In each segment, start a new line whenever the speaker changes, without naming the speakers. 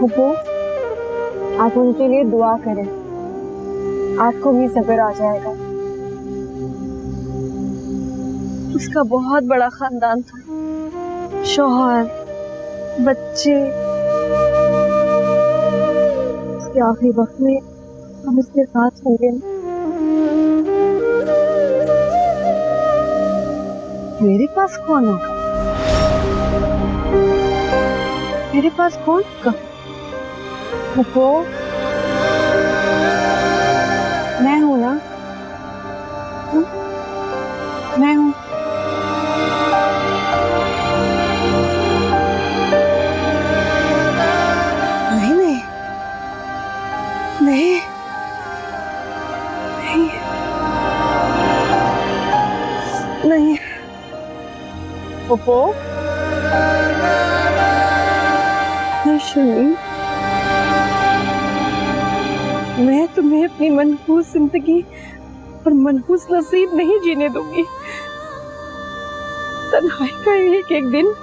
फूफो, आप उनके लिए दुआ करें, आपको भी सब्र आ जाएगा। उसका बहुत बड़ा खानदान था, शौहर, बच्चे। उसके आखिरी वक्त में हम उसके साथ होंगे। मेरे पास कौन होगा? मेरे पास कौन होगा? फूफो, मैं हूं ना, मैं हूं। नहीं नहीं नहीं नहीं नहीं फूफो, शर्मीन, मैं तुम्हें अपनी मनहूस जिंदगी और मनहूस नसीब नहीं जीने दूंगी। तन्हाई का एक एक दिन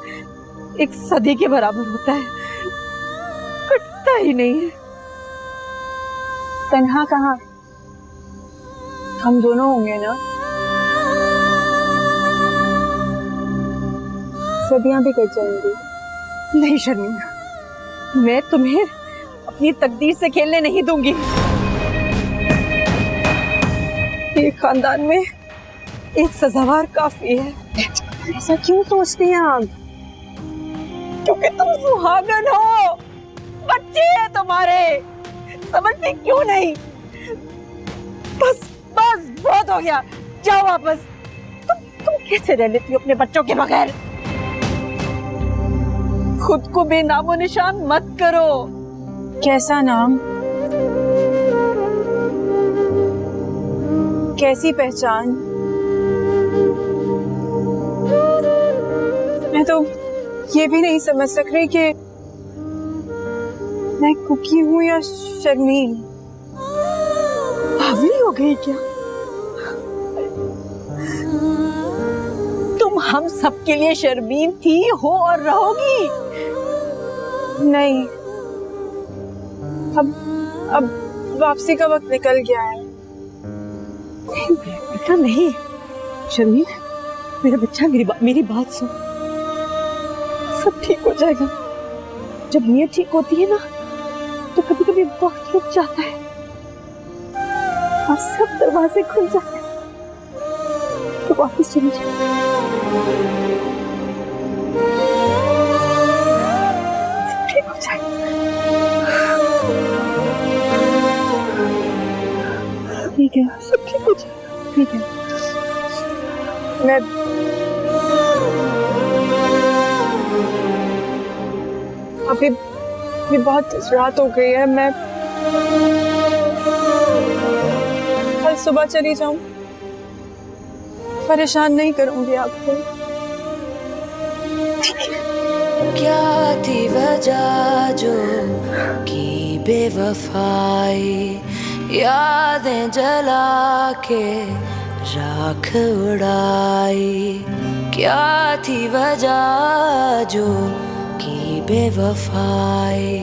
एक सदी के बराबर होता है, कटता ही नहीं है। तन्हा कहाँ, हम दोनों होंगे ना। सदियां भी कट जाएंगी। नहीं शर्मीन, मैं तुम्हें अपनी तकदीर से खेलने नहीं दूंगी। एक खानदान में एक सजावार काफी है। ऐसा क्यों सोचते हैं आप? क्योंकि तुम सुहागन हो, बच्चे हैं तुम्हारे, समझते क्यों नहीं? बस बस बहुत हो गया, जाओ वापस। तुम कैसे रह लेती हो अपने बच्चों के बगैर? खुद को बेनामो निशान मत करो। कैसा नाम, कैसी पहचान? मैं तो ये भी नहीं समझ सक रही कि मैं कुकी हूँ या शर्मीन। बावली हो गई क्या तुम? हम सबके लिए शर्मीन थी, हो और रहोगी। नहीं, अब वापसी का वक्त निकल गया है। बेटा नहीं शर्मीन, मेरा बच्चा, मेरी बात सुन। सब ठीक हो जाएगा। जब नीयत ठीक होती है ना, तो कभी कभी वक्त रुक जाता है और सब दरवाजे खुल जाते हैं। तो वापस चली जाए। सब ठीक हो जाएगा। ठीक है, सब ठीक हो जाएगा। ठीक है, मैं अभी बहुत रात हो गई है। मैं कल सुबह चली जाऊं, परेशान नहीं करूंगी आपको।
क्या थी वजह जो की बेवफाई, यादें जला के राख उड़ाई। क्या थी वजह जो की बेवफाई,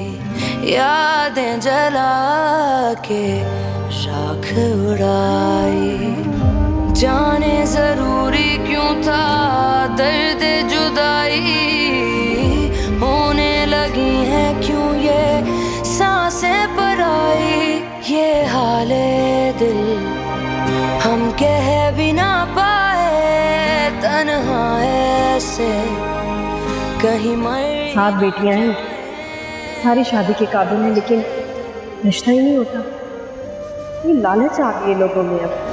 यादें जला के राख उड़ाई। जाने जरूरी क्यों था दर्द जुदाई, होने लगी है क्यों ये सांसें पराई। ये हाले दिल हम कह भी ना पाए, तन्हा ऐसे कहीं मर।
7 बेटियां हैं, सारी शादी के काबिल हैं, लेकिन रिश्ता ही नहीं होता। ये लालच आ गई है लोगों में अब।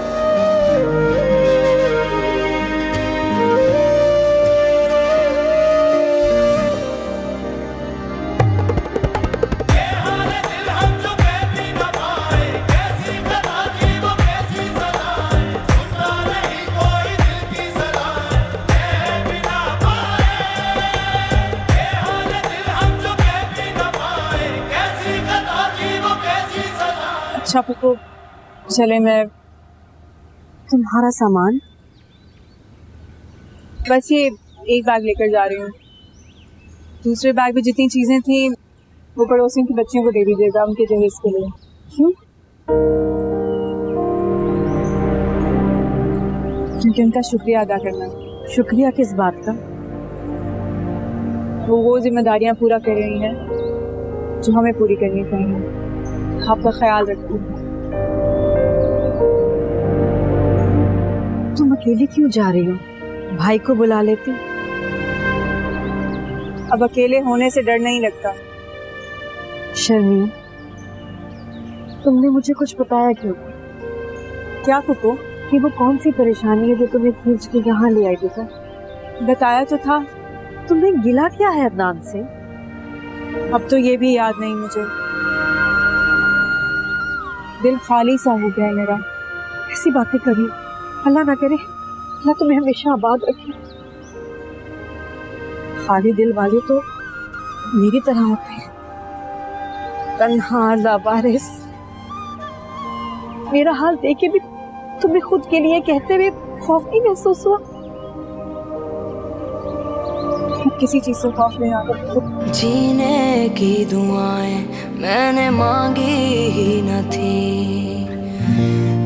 अच्छा फूफो, चले, मैं तुम्हारा सामान बस ये एक बैग लेकर जा रही हूँ। दूसरे बैग में जितनी चीजें थी वो पड़ोसियों की बच्चियों को दे दीजिएगा उनके जहेज के लिए। क्यों? क्योंकि उनका शुक्रिया अदा करना।
शुक्रिया किस बात का?
वो जिम्मेदारियां पूरा कर रही हैं जो हमें पूरी करनी चाहिए। आपका ख्याल रखती हूँ।
तुम अकेली क्यों जा रही हो? भाई को बुला लेती।
अब अकेले होने से डर नहीं लगता।
शर्मी, तुमने मुझे कुछ बताया क्यों?
क्या कुको?
कि वो कौन सी परेशानी है जो तुम्हें खींच के यहाँ ले आई बेटा?
बताया तो था।
तुम्हें गिला क्या है अदनान से?
अब तो ये भी याद नहीं मुझे। दिल खाली सा हो गया है मेरा।
ऐसी बातें करी, अल्लाह ना करे, अल्लाह तुम्हें हमेशा आबाद रखे।
खाली दिल वाले तो मेरी तरह होते हैं, तन्हा लावारिस।
मेरा हाल देखे भी तुम्हें खुद के लिए कहते हुए खौफ नहीं महसूस हुआ?
किसी चीज से खौफ नहीं आता।
जीने की दुआएं मैंने मांगी ही न थी,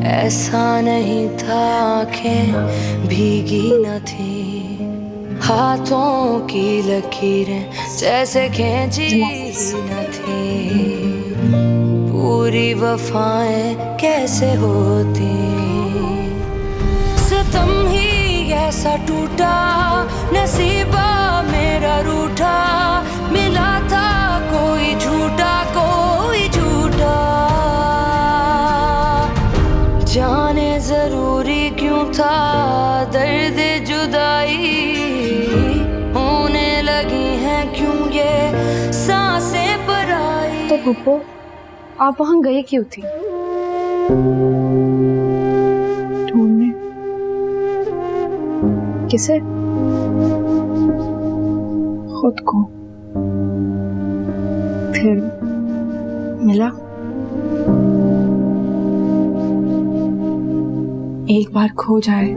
ऐसा नहीं था आंखें भीगी न थी, हाथों की लकीरें जैसे खींची ही न थी, पूरी वफाएं कैसे होती। सितम ही ऐसा टूटा, नसीबा मेरा रूठा, मिला था कोई झूठा कोई झूठा, जाने जरूरी क्यों था दर्द जुदाई, होने लगी हैं क्यों ये सांसें पराई।
तो पुप्पो, आप वहां गए क्यों थी?
ढूंढने।
किसे?
खुद को।
फिर मिला?
एक बार खो जाए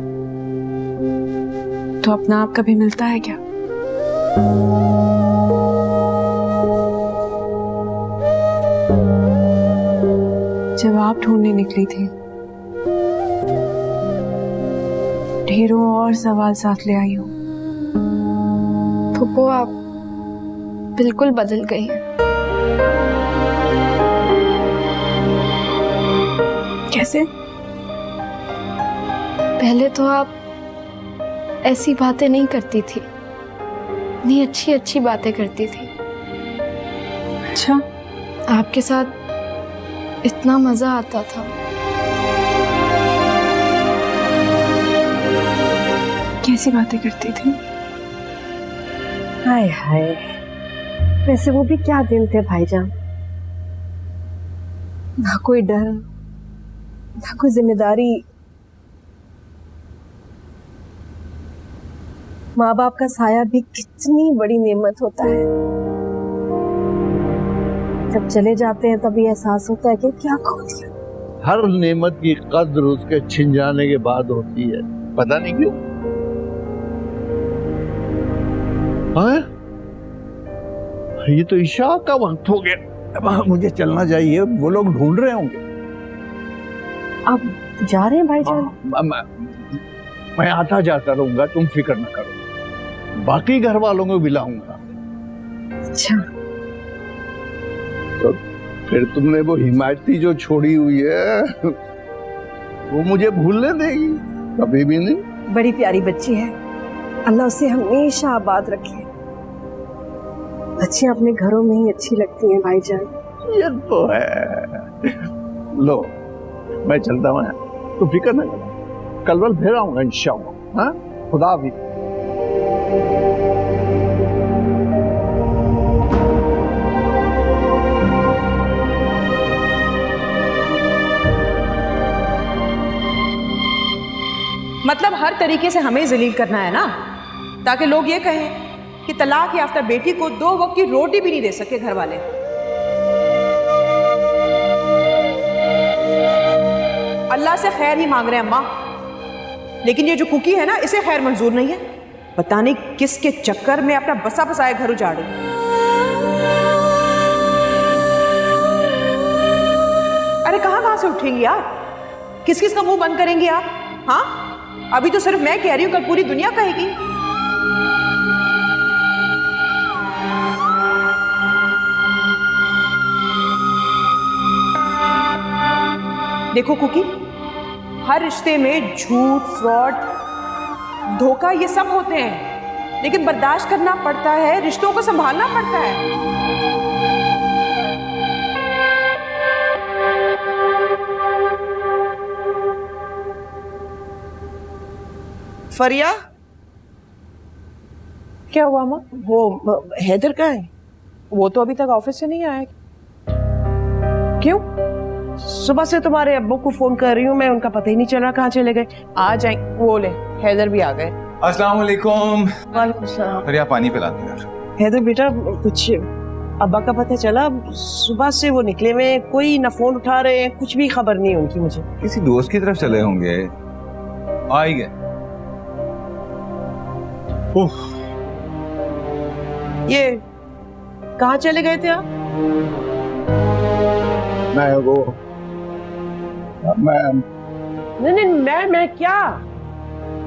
तो अपना आप कभी मिलता है क्या? जब आप ढूंढने निकली थी, ढेरों और सवाल साथ ले आई हूँ।
पुप्पो, आप बिल्कुल बदल गई हैं।
कैसे?
पहले तो आप ऐसी बातें नहीं करती थी, इतनी अच्छी अच्छी बातें करती थी।
अच्छा,
आपके साथ इतना मजा आता था।
कैसी बातें करती थी?
हाय हाय, वैसे वो भी क्या दिन थे भाईजान। ना कोई डर, ना कोई जिम्मेदारी। माँ बाप का साया भी कितनी बड़ी नेमत होता है। जब चले जाते हैं तभी एहसास होता है कि क्या खो दिया।
हर नेमत की कद्र उसके छिन जाने के बाद होती है, पता नहीं क्यों। हाँ? ये तो ईशा का वक्त हो गया, अब मुझे चलना चाहिए, वो लोग ढूंढ रहे होंगे।
आप जा रहे हैं भाईजान?
मैं आता जाता रहूंगा, तुम फिक्र न करो, बाकी घर वालों को भी लाऊंगा।
अच्छा,
तो फिर तुमने वो हिमायती जो छोड़ी हुई है वो मुझे भूलने देगी? कभी भी नहीं।
बड़ी प्यारी बच्ची है, अल्लाह उसे हमेशा आबाद रखे। बच्चियां अपने घरों में ही अच्छी लगती हैं भाईजान।
ये तो है। लो, मैं चलता हूँ, तो फिक्र न करो, कल वल फिर आऊंगा इंशाअल्लाह। हाँ, खुदा भी।
मतलब हर तरीके से हमें जलील करना है ना, ताकि लोग ये कहें कि तलाक याफ्ता बेटी को 2 वक्त की रोटी भी नहीं दे सके घर वाले। अल्लाह से खैर ही मांग रहे हैं अम्मा, लेकिन ये जो कुकी है ना, इसे खैर मंजूर नहीं है। पता नहीं किसके चक्कर में अपना बसा बसाया घर उजाड़े। उठेंगी आप? किस किस का मुंह बंद करेंगी आप? हाँ, अभी तो सिर्फ मैं कह रही हूँ, कल पूरी दुनिया कहेगी। देखो कुकी, हर रिश्ते में झूठ, फ्रॉड, धोखा ये सब होते हैं, लेकिन बर्दाश्त करना पड़ता है, रिश्तों को संभालना पड़ता है।
फरिया,
क्या हुआ माँ?
वो हैदर कहाँ है?
वो तो अभी तक ऑफिस से नहीं आया। क्यों?
सुबह से तुम्हारे अब्बू को फोन कर रही हूँ मैं, उनका पता ही नहीं चल रहा कहाँ चले गए।
आ जाए, वो ले, हैदर भी आ गए।
अस्सलाम वालेकुम।
वालेकुम सलाम।
अरे आप पानी पिला दो यार।
हैदर बेटा, कुछ अब्बा का पता चला? सुबह से वो निकले हुए, कोई न फोन उठा रहे हैं, कुछ भी खबर नहीं है उनकी मुझे।
किसी दोस्त की तरफ चले होंगे, आ ही गए।
ये कहाँ चले गए थे आप? मैं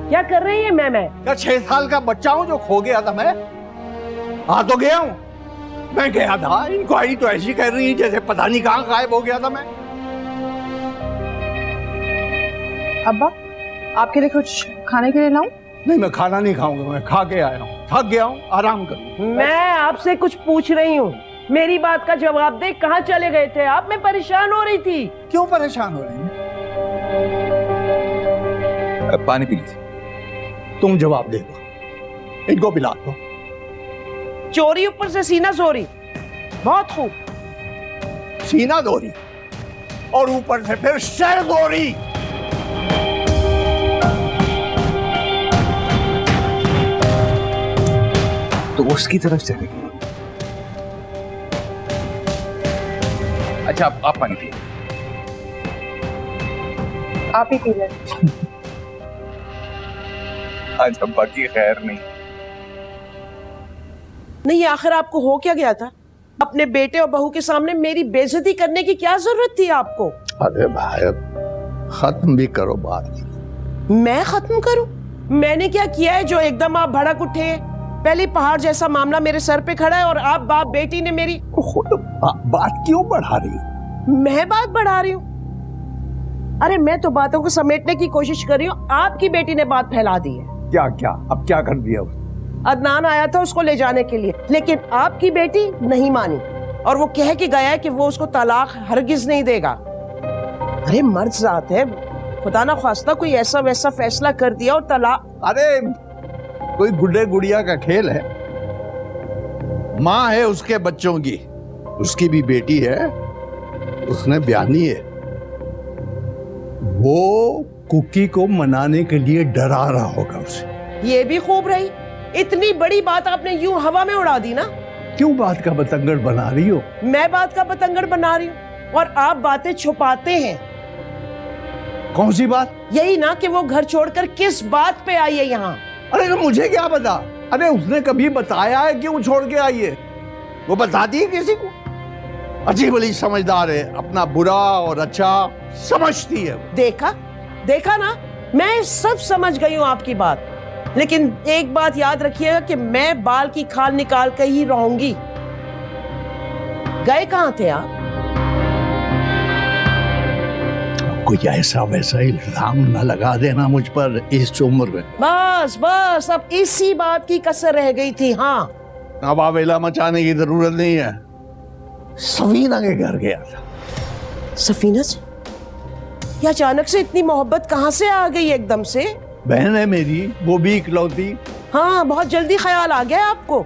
क्या कर रही है? मैं
क्या 6 साल का बच्चा हूं जो खो गया था? मैं आ तो गया हूं, मैं गया था। इंक्वायरी तो ऐसी कर रही है जैसे पता नहीं कहां गायब हो गया था मैं।
अब्बा, आपके लिए कुछ खाने के लिए लाऊं?
नहीं, मैं खाना नहीं खाऊंगा, मैं खा के आया हूँ, थक गया हूँ, आराम करूँ।
मैं आपसे कुछ पूछ रही हूँ, मेरी बात का जवाब दे। कहाँ चले गए थे आप? मैं परेशान हो रही थी।
क्यों परेशान हो रही हैं?
पानी पी लीजिए।
तुम जवाब दे दो, इनको पिला दो।
चोरी ऊपर से सीना चोरी, बहुत खूब।
सीना दोरी और ऊपर से फिर शर दोरी।
तो उसकी तरफ चले गए। अच्छा, आप पानी पिए।
आप ही पी लें।
आज अब्बा की खैर नहीं।
नहीं, आखिर आपको हो क्या गया था? अपने बेटे और बहू के सामने मेरी बेइज्जती करने की क्या जरूरत थी आपको?
अरे भाई, खत्म भी करो बात।
मैं खत्म करूं? मैंने क्या किया है जो एकदम आप भड़क उठे? पहले पहाड़ जैसा मामला मेरे सर पे खड़ा है और आप बाप बेटी ने मेरी
बात क्यों बढ़ा रही हो?
मैं बात बढ़ा रही हूँ? अरे मैं तो बातों को समेटने की कोशिश कर रही हूँ, आपकी बेटी ने बात फैला दी है।
क्या क्या? अब क्या कर दिया उसने?
अदनान आया था उसको ले जाने के लिए, लेकिन आपकी बेटी नहीं मानी और वो कह के गया है कि वो उसको तलाक हरगिज नहीं देगा। अरे मर्द जात है, खुदा ना ख्वास्ता कोई ऐसा वैसा फैसला कर दिया और तलाक।
अरे कोई गुड्डे गुड़िया का खेल है? माँ है उसके बच्चों की, उसकी भी बेटी है, उसने बयानी है। वो कुकी को मनाने के लिए डरा रहा होगा उसे।
ये भी खूब रही, इतनी बड़ी बात आपने यूं हवा में उड़ा दी ना।
क्यों बात का बतंगड़ बना रही हो?
मैं बात का बतंगड़ बना रही हूँ और आप बातें छुपाते हैं।
कौन सी बात?
यही ना कि वो घर छोड़कर किस बात पे आई है यहाँ।
अरे तो मुझे क्या पता? अरे उसने कभी बताया है क्यों छोड़ के आई है? वो बताती है किसी को? अजीब वाली समझदार है, अपना बुरा और अच्छा समझती है।
देखा ना, मैं सब समझ गई हूँ आपकी बात, लेकिन एक बात याद रखिएगा कि मैं बाल की खाल निकाल कर ही रहूंगी। गए कहाँ थे आप?
कोई ऐसा वैसा इल्जाम न लगा देना मुझ पर इस उम्र में।
बस अब इसी बात की कसर रह गई थी। हाँ,
अब आवेला मचाने की जरूरत नहीं है। सफीना के घर गया था।
सफीना से? या अचानक से इतनी मोहब्बत कहाँ से आ गई एकदम से?
बहन है मेरी, वो भी इकलौती।
हाँ, बहुत जल्दी ख्याल आ गया आपको।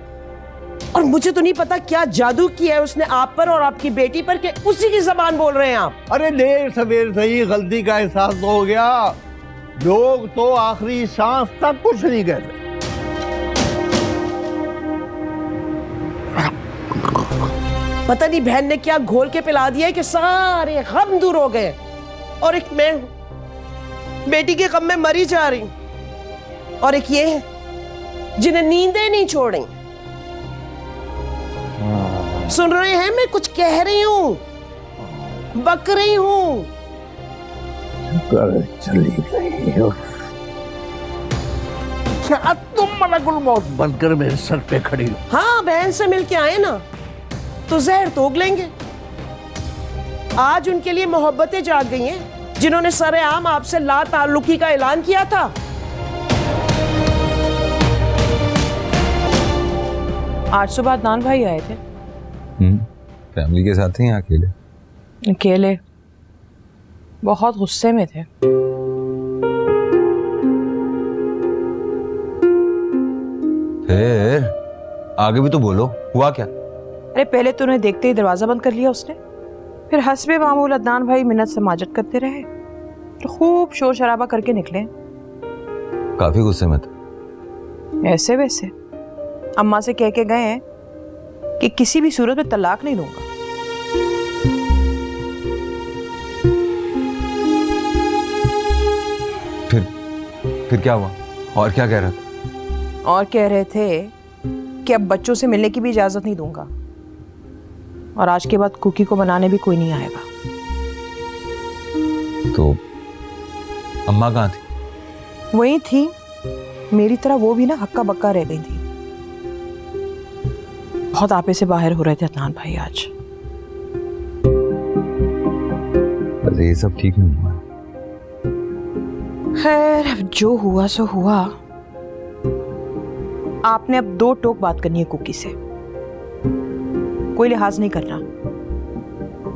और मुझे तो नहीं पता क्या जादू किया है उसने आप पर और आपकी बेटी पर कि उसी की जबान बोल रहे हैं आप।
अरे देर सवेर सही गलती का एहसास तो हो गया। लोग तो आखिरी सांस तक कुछ नहीं कहते।
पता नहीं बहन ने क्या घोल के पिला दिया है कि सारे गम दूर हो गए और एक मैं बेटी के गम में मरी जा रही हूं और एक ये है जिन्हें नींदें नहीं छोड़ी। सुन रहे हैं? मैं कुछ कह रही हूं, बक रही हूं,
कर चली गई हो। क्या तुम मलकुल मौत बनकर मेरे सर पे खड़ी हो?
हाँ, बहन से मिलके आए ना तो जहर तोग लेंगे। आज उनके लिए मोहब्बतें जाग गई हैं जिन्होंने सरेआम आपसे ला ताल्लुकी का ऐलान किया था।
आज सुबह अदनान भाई आए थे।
फैमिली के साथ ही अकेले?
अकेले, बहुत गुस्से में थे।
फिर आगे भी तो बोलो, हुआ क्या?
अरे पहले तो उन्हें देखते ही दरवाजा बंद कर लिया उसने, फिर हस्बे मामूल अदनान भाई मिन्नत समाजत करते रहे, तो खूब शोर शराबा करके निकले।
काफी गुस्से में थे?
ऐसे वैसे अम्मा से कह के गए हैं कि किसी भी सूरत में तलाक नहीं दूंगा।
फिर क्या हुआ? और क्या कह रहा था?
और कह रहे थे कि अब बच्चों से मिलने की भी इजाजत नहीं दूंगा, और आज के बाद कुकी को बनाने भी कोई नहीं आएगा।
तो अम्मा कहाँ थी?
वही थी, मेरी तरह वो भी ना हक्का बक्का रह गई थी। बहुत आपे से बाहर हो रहे थे अदनान भाई आज।
अरे ये सब ठीक नहीं हुआ।
खैर, अब जो हुआ सो हुआ। आपने अब 2 टोक बात करनी है कुकी से, कोई लिहाज नहीं करना,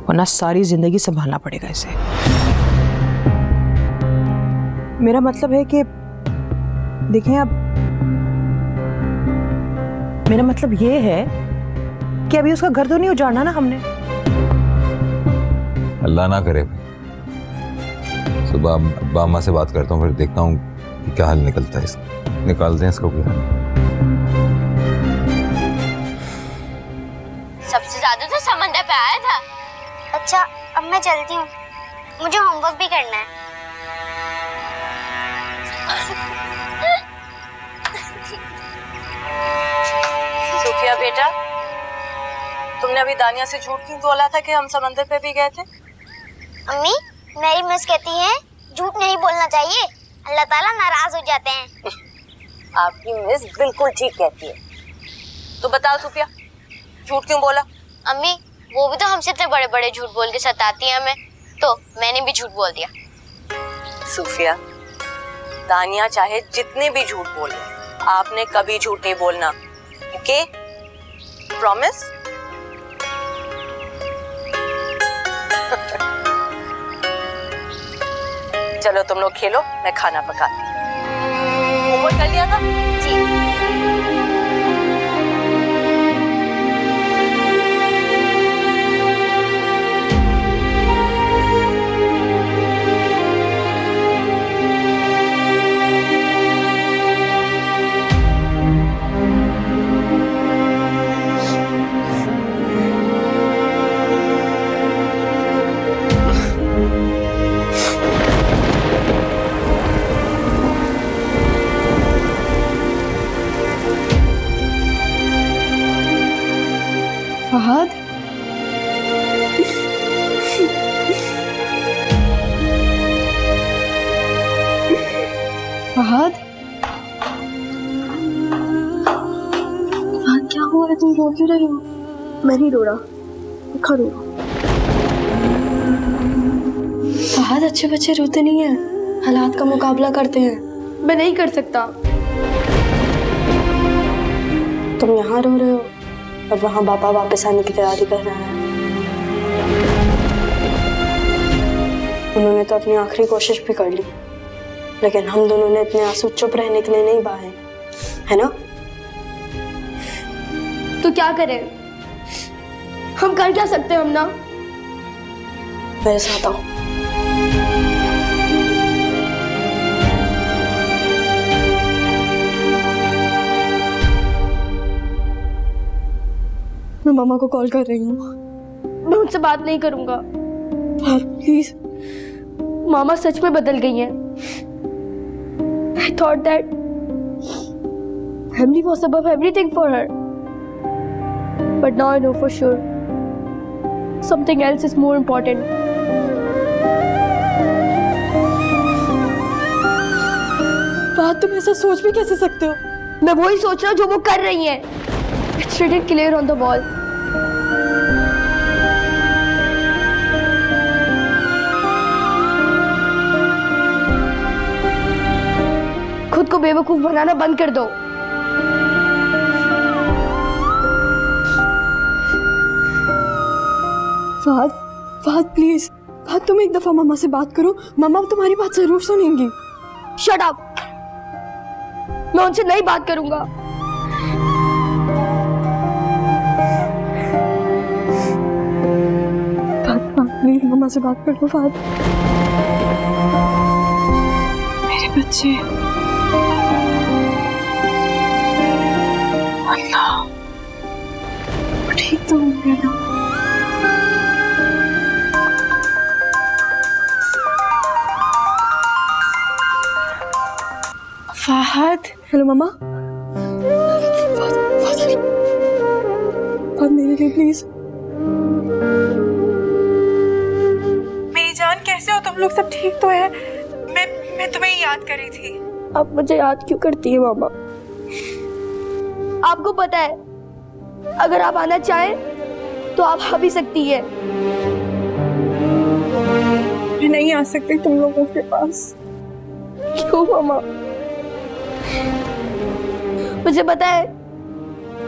वरना सारी जिंदगी संभालना पड़ेगा इसे। मेरा मतलब है कि देखें, अब मेरा मतलब ये है कि अभी उसका घर तो नहीं उजाड़ना ना हमने।
अल्लाह ना करे। सुबह अब्बा अम्मा से बात करता हूँ, फिर देखता हूँ कि क्या हल निकलता है इसका। निकालते हैं इसको क्या।
सबसे ज्यादा तो समंदर पे आया था। अच्छा, अब मैं चलती हूँ, मुझे होमवर्क भी करना है।
सूफिया बेटा, तुमने अभी दानिया से झूठ क्यों बोला था कि हम समंदर पे भी गए थे?
अम्मी, मेरी मिस कहती है झूठ नहीं बोलना चाहिए, अल्लाह ताला नाराज हो जाते हैं।
आपकी मिस बिल्कुल ठीक कहती है। तो बताओ सूफिया, झूठ क्यों बोला?
अम्मी, वो भी तो हमसे इतने बड़े बड़े झूठ बोल के सताती है हमें, तो मैंने भी झूठ बोल दिया।
सूफिया, दानिया चाहे जितने भी झूठ बोले, आपने कभी झूठ नहीं बोलना। Okay, promise? चलो तुम लोग खेलो, मैं खाना पकाती हूँ। होमवर्क कर लिया था?
जी।
फहद, फहद, क्या हुआ है? तुम रो क्यों रही हो? मैं नहीं रो रहा, खा रो। फहद, अच्छे बच्चे रोते नहीं हैं, हालात का मुकाबला करते हैं। मैं नहीं कर सकता। तुम यहाँ रो रहे हो और वहाँ पापा वापस आने की तैयारी कर रहे हैं। उन्होंने तो अपनी आखिरी कोशिश भी कर ली, लेकिन हम दोनों ने इतने आंसू चुप रहने के लिए नहीं बहाए, है ना? तो क्या करें? हम कर क्या सकते हैं हम ना? मेरे साथ आओ। मैं मामा को कॉल कर रही हूँ। मैं उनसे बात नहीं करूंगा। प्लीज, मामा सच में बदल गई हैं। I thought that family was above everything for her, but now I know for sure something else is more important.
Fahad तुम ऐसा सोच भी कैसे सकते हो?
मैं वही सोच रहा हूँ जो वो कर रही हैं। It's written clear on the wall. खुद को बेवकूफ बनाना बंद कर दो।
फहद, फहद प्लीज, फहद तुम एक दफा मामा से बात करो, मामा तुम्हारी बात जरूर सुनेंगी।
शट अप, मैं उनसे नहीं बात करूंगा।
प्लीज मामा से बात करो फहद। मेरे बच्चे, अल्लाह ठीक तो होंगे ना? फहद, हेलो मामा। फहद मेरे लिए प्लीज।
मेरी जान, कैसे हो तुम लोग? सब ठीक तो है? मैं तुम्हें याद कर रही थी।
आप मुझे याद क्यों करती है मामा? आपको पता है, अगर आप आना चाहें तो आप आ भी सकती है।
मैं नहीं आ सकती तुम लोगों के पास।
क्यों मामा? मुझे पता है,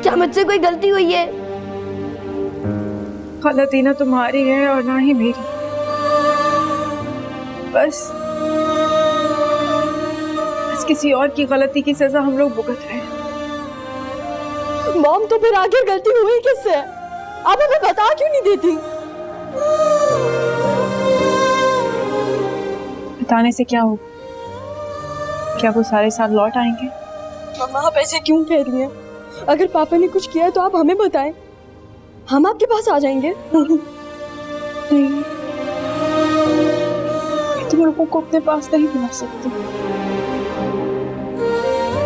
क्या मुझसे कोई गलती हुई है?
गलती ना तुम्हारी है और ना ही मेरी। बस किसी और की गलती की सजा हम लोग भुगत रहे हैं।
मॉम तो फिर आखिर गलती हुई किससे? आप हमें बता क्यों नहीं देती?
बताने से क्या होगा? क्या वो सारे साल लौट आएंगे?
मम्मा आप ऐसे क्यों कह रही हैं? अगर पापा ने कुछ किया है तो आप हमें बताएं, हम आपके पास आ जाएंगे।
नहीं, मैं तुम लोगों को अपने पास नहीं बुला सकती।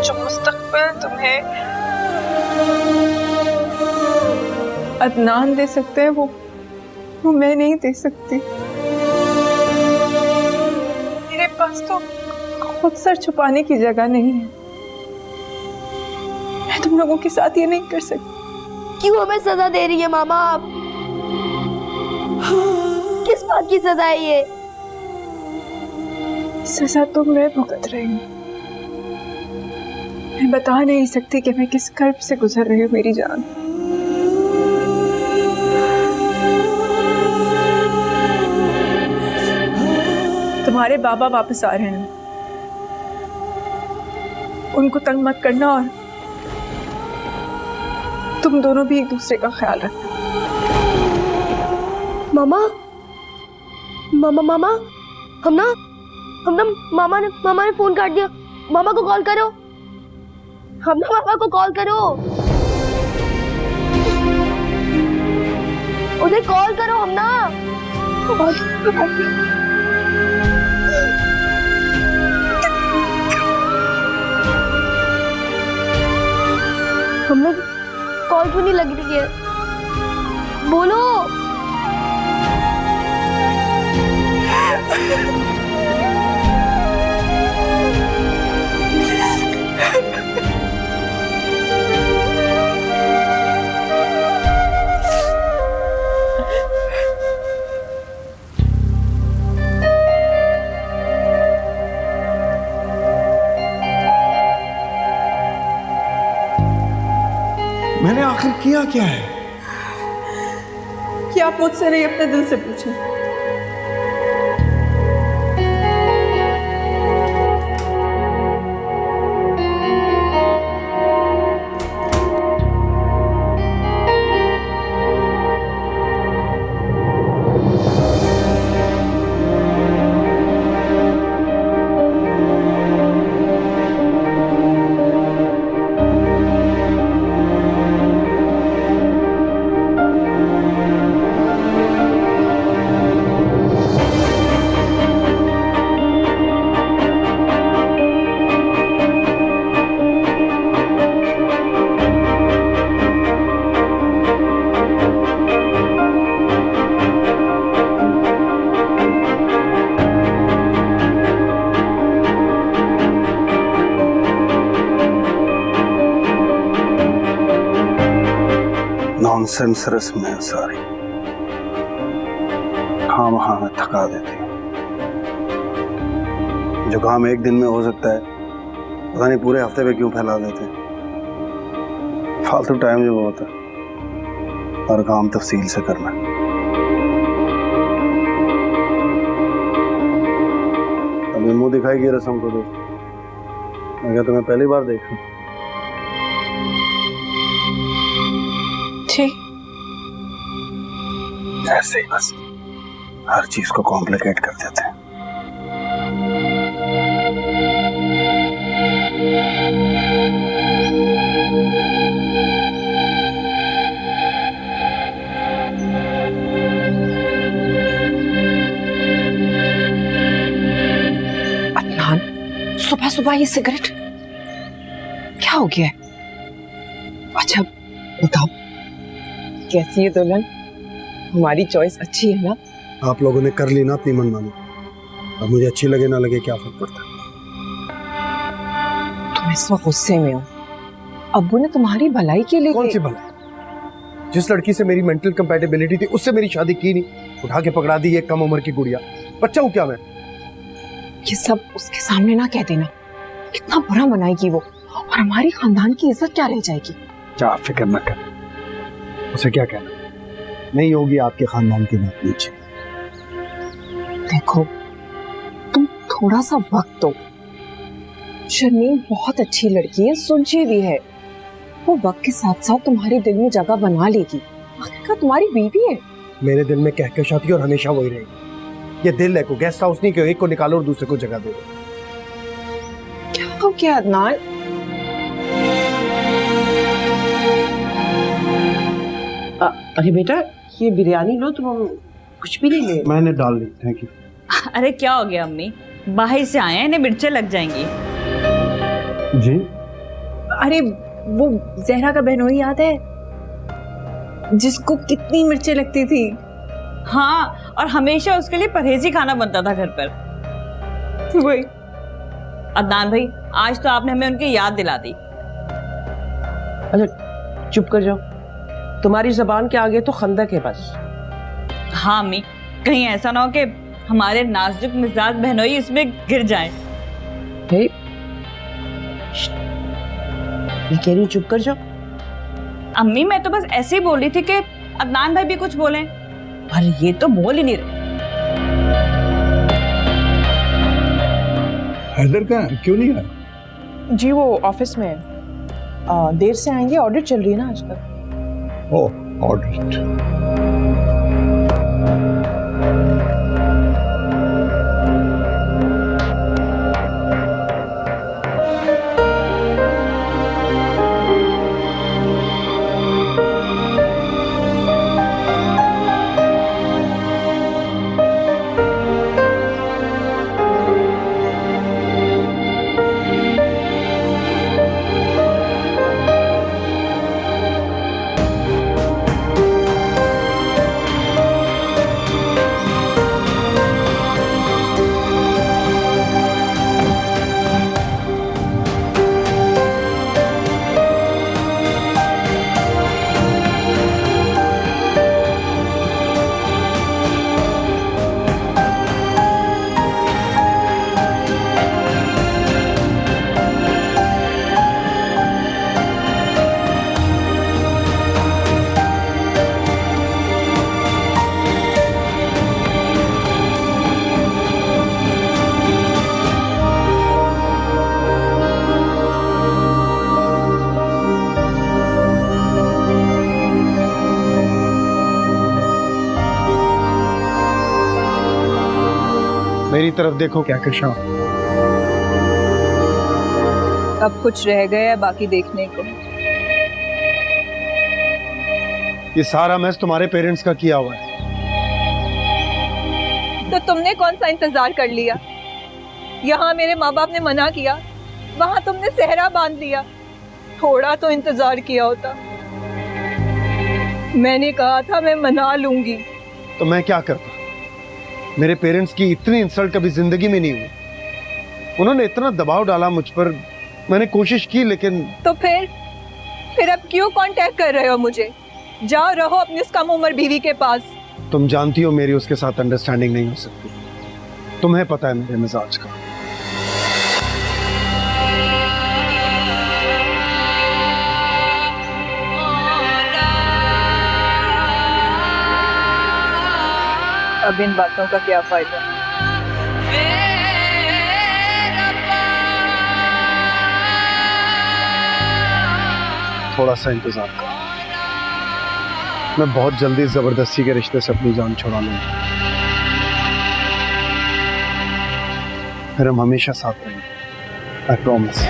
जो मुस्तकबिल तुम्हें अदनान दे सकते हैं वो मैं नहीं दे सकती। मेरे पास तो खुद सर छुपाने की जगह नहीं है। मैं तुम लोगों के साथ ये नहीं कर सकती।
क्यों हमें सजा दे रही है मामा आप? किस बात की सजा है ये?
सजा तो मैं भुगत रही हूँ। मैं बता नहीं सकती कि मैं किस कर्ब से गुजर रही हूँ मेरी जान। तुम्हारे बाबा वापस आ रहे हैं, उनको तंग मत करना और तुम दोनों भी एक दूसरे का ख्याल रखना।
मामा, मामा, हम ना मामा ने फोन काट दिया। मामा को कॉल करो, हम ना मामा को कॉल करो, उन्हें कॉल करो। हम ना हमने कॉल क्यों नहीं लग रही है? बोलो।
मैंने आखिर किया क्या है?
कि आप मुझसे नहीं अपने दिल से पूछें।
नॉनसेंस रस्म है सारी, हाँ वहाँ में थका देती है। जो काम एक दिन में हो सकता है पता नहीं पूरे हफ्ते पे क्यों फैला देते हैं। फालतू टाइम जो होता है, हर काम तफसील से करना। अभी मुंह दिखाएगी रस्म को देख, मैं क्या तुम्हें पहली बार देखा? ऐसे ही बस हर चीज को कॉम्प्लिकेट कर देते हैं।
अदनान, सुबह सुबह ये सिगरेट क्या हो गया है? अच्छा बताओ, कैसी है दुल्हन? हमारी चॉइस अच्छी है ना?
आप लोगों ने कर ली ना अपनी मनमानी, अब मुझे अच्छी लगे ना लगे क्या फर्क पड़ता है।
तुम इस वक्त गुस्से में हो। अब्बू ने तुम्हारी भलाई के लिए
कौन सी भलाई? जिस लड़की से मेरी मेंटल कंपैटिबिलिटी थी उससे मेरी शादी की नहीं, उठा के पकड़ा दी एक कम उम्र की गुड़िया। बच्चा हूँ क्या मैं?
ये सब उसके सामने ना कह देना, कितना बुरा मनाएगी वो, और हमारी खानदान की इज्जत क्या रह जाएगी।
क्या फिक्र न कर, उसे क्या कहना, नहीं होगी आपके खानदान की बात नीचे।
देखो तुम थोड़ा सा वक्त दो, शर्मीन बहुत अच्छी लड़की है, सुलझी भी है, वो वक्त के साथ साथ तुम्हारे दिल में जगह बना लेगी। आखिरकार तुम्हारी बीवी है।
मेरे दिल में कहकशाती और हमेशा वही रहेगी। ये दिल है को गेस्ट हाउस नहीं, कि एक को निकालो और दूसरे को जगह दे दो।
क्या हो गया अदनान?
अरे बेटा ये बिरयानी लो, तुम कुछ भी नहीं ले।
मैंने डाल ली, थैंक यू।
अरे क्या हो गया अम्मी, बाहर से आए हैं, इन्हें मिर्चें लग जाएंगी।
जी
अरे वो जहरा का बहनोई याद है, जिसको कितनी मिर्चें लगती थी?
हाँ, और हमेशा उसके लिए परहेजी खाना बनता था घर पर।
वही।
अदनान भाई, आज तो आपने हमें उनकी याद दिला दी।
अच्छा चुप कर जाओ, तुम्हारी जबान के आगे तो खंदक है बस।
हाँ अम्मी, कहीं ऐसा ना हो कि हमारे नाजुक मिजाज बहनोई इसमें गिर जाए।
मैं कह रही हूँ चुप कर जाओ।
अम्मी मैं तो बस ऐसे ही बोल रही थी कि अदनान भाई भी कुछ बोलें, पर ये तो बोल ही नहीं रहे।
हैदर का क्यों नहीं आया?
जी वो ऑफिस में है, देर से आएंगे, ऑडिट चल रही है ना आजकल।
ओह ऑडिट।
मेरी तरफ देखो क्या कशा।
अब कुछ रह गया है बाकी देखने को।
ये सारा मैस तुम्हारे पेरेंट्स का किया हुआ है।
तो तुमने कौन सा इंतजार कर लिया? यहाँ मेरे माँ बाप ने मना किया, वहाँ तुमने सेहरा बांध लिया। थोड़ा तो इंतजार किया होता। मैंने कहा था मैं मना लूंगी।
तो मैं क्या करता? मेरे पेरेंट्स की इतनी इंसल्ट कभी जिंदगी में नहीं हुई। उन्होंने इतना दबाव डाला मुझ पर, मैंने कोशिश की लेकिन।
तो फिर अब क्यों कांटेक्ट कर रहे हो मुझे? जाओ रहो अपनी उस कम उम्र बीवी के पास।
तुम जानती हो मेरी उसके साथ अंडरस्टैंडिंग नहीं हो सकती, तुम्हें पता है मेरे मिजाज का।
अब इन बातों का क्या फायदा?
थोड़ा सा इंतजार करो, मैं बहुत जल्दी जबरदस्ती के रिश्ते से अपनी जान छुड़ा लूंगा। फिर हम हमेशा साथ रहेंगे, आई प्रॉमिस।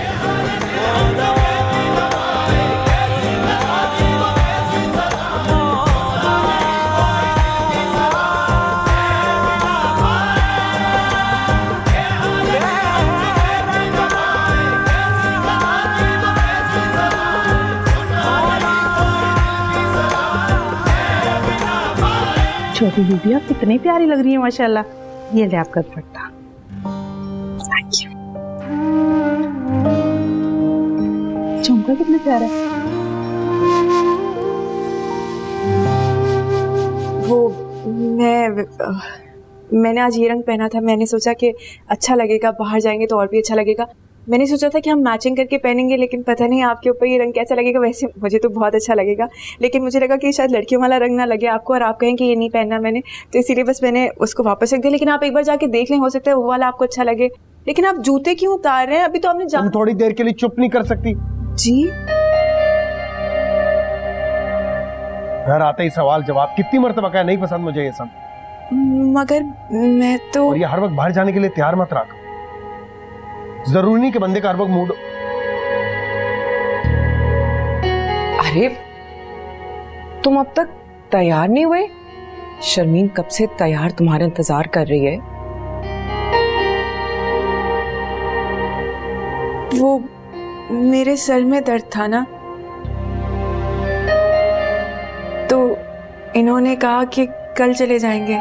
छोटी बीबी आप कितनी प्यारी लग रही है माशाल्लाह। ये ले आपका दुपट्टा। Thank you. झुमका कितना प्यारा है।
वो मैंने आज ये रंग पहना था, मैंने सोचा कि अच्छा लगेगा, बाहर जाएंगे तो और भी अच्छा लगेगा। मैंने सोचा था कि हम मैचिंग करके पहनेंगे, लेकिन पता नहीं आपके ऊपर ये रंग कैसा लगेगा। वैसे मुझे तो बहुत अच्छा लगेगा, लेकिन मुझे लगा कि शायद लड़कियों वाला रंग ना लगे आपको और आप कहें कि ये नहीं पहनना मैंने, तो इसीलिए बस मैंने उसको वापस रख दिया। लेकिन आप एक बार जाके देख लें, हो सकता है वो वाला आपको अच्छा लगे। लेकिन आप जूते क्यों उतार रहे हैं? अभी तो आपने
तुम थोड़ी देर के लिए चुप नहीं कर सकती?
जी
घर आते ही सवाल जवाब, कितनी मर्तबा कहा नहीं पसंद मुझे ये सब।
मगर मैं तो,
और ये हर वक्त बाहर जाने के लिए तैयार मत रखो। जरूरी नहीं कि बंदे का हर वक्त मूड।
अरे तुम अब तक तैयार नहीं हुए? शर्मीन कब से तैयार तुम्हारा इंतजार कर रही है।
वो मेरे सर में दर्द था ना, तो इन्होंने कहा कि कल चले जाएंगे,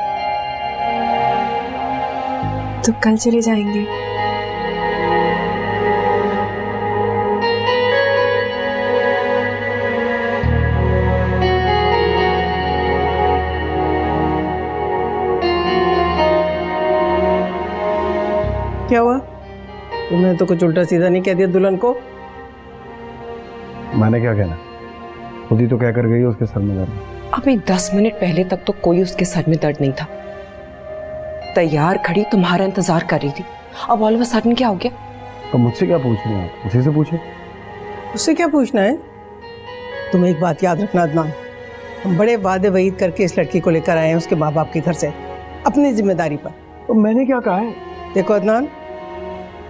तो कल चले जाएंगे।
क्या हुआ? तुमने तो कुछ उल्टा सीधा नहीं कह दिया दुल्हन को।
मैंने क्या कहना, खुद ही तो कह कर गई उसके सर में दर्द।
अभी 10 मिनट पहले तक तो कोई उसके सर में दर्द नहीं था। तैयार खड़ी तुम्हारा इंतजार कर रही थी, अब ऑल ऑफ अ सडन क्या हो गया?
तो मुझसे क्या पूछ रही हैं आप? उसी से पूछे।
उससे क्या पूछना है? तुम एक बात याद रखना अदनान, हम बड़े वादे वईद करके इस लड़की को लेकर आए हैं उसके माँ बाप के घर से, अपनी जिम्मेदारी पर।
तो मैंने क्या कहा है?
देखो अदनान,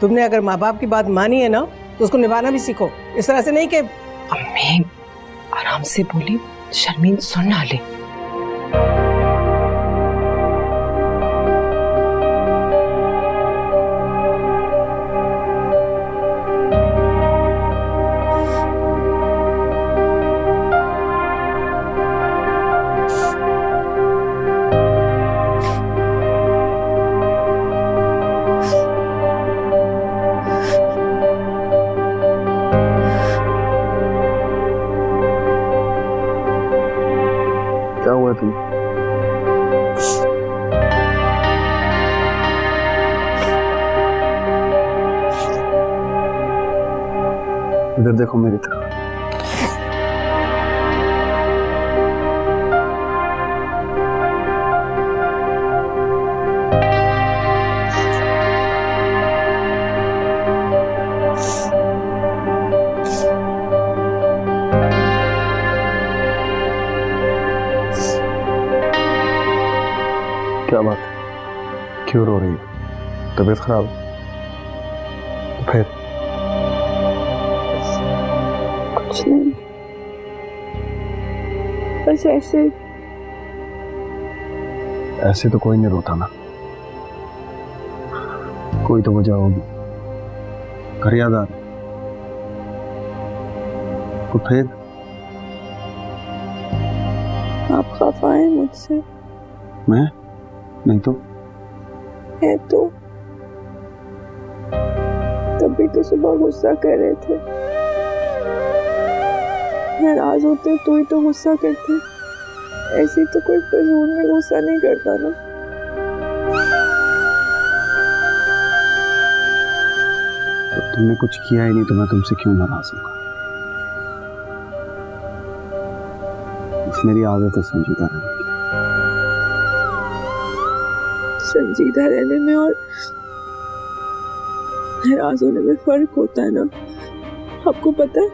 तुमने अगर माँ बाप की बात मानी है ना, तो उसको निभाना भी सीखो। इस तरह से नहीं कि
अम्मी आराम से बोली, शर्मीन सुन ना ले।
क्या हुआ तुम? इधर देखो मेरी तरफ। क्या बात है? क्यों रो रही है? तबीयत खराब है? तो फिर
कुछ नहीं, बस ऐसे।
ऐसे तो कोई नहीं रोता ना, कोई तो वजह होगी। घर याद आ रहा? तो फिर
आप खफा हैं मुझसे?
मैं नहीं तो।
है तो तभी तो सुबह गुस्सा कर रहे थे, नाराज होते तो ही तो गुस्सा करते। ऐसे तो कोई फजूल में गुस्सा नहीं करता ना।
तो तुमने कुछ किया ही नहीं तो मैं तुमसे क्यों नाराज हूँ? मेरी आदत है संजीदा रहने की।
संजीदा रहने में और नाराज होने में फर्क होता है ना। आपको पता है,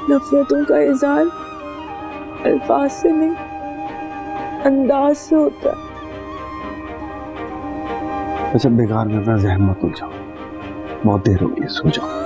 नफरतों का इजहार अल्फाज से नहीं, अंदाज से होता है।
अच्छा बेकार में अपना जहन मत उलझाओ, बहुत देर हो गई है, सो जाओ।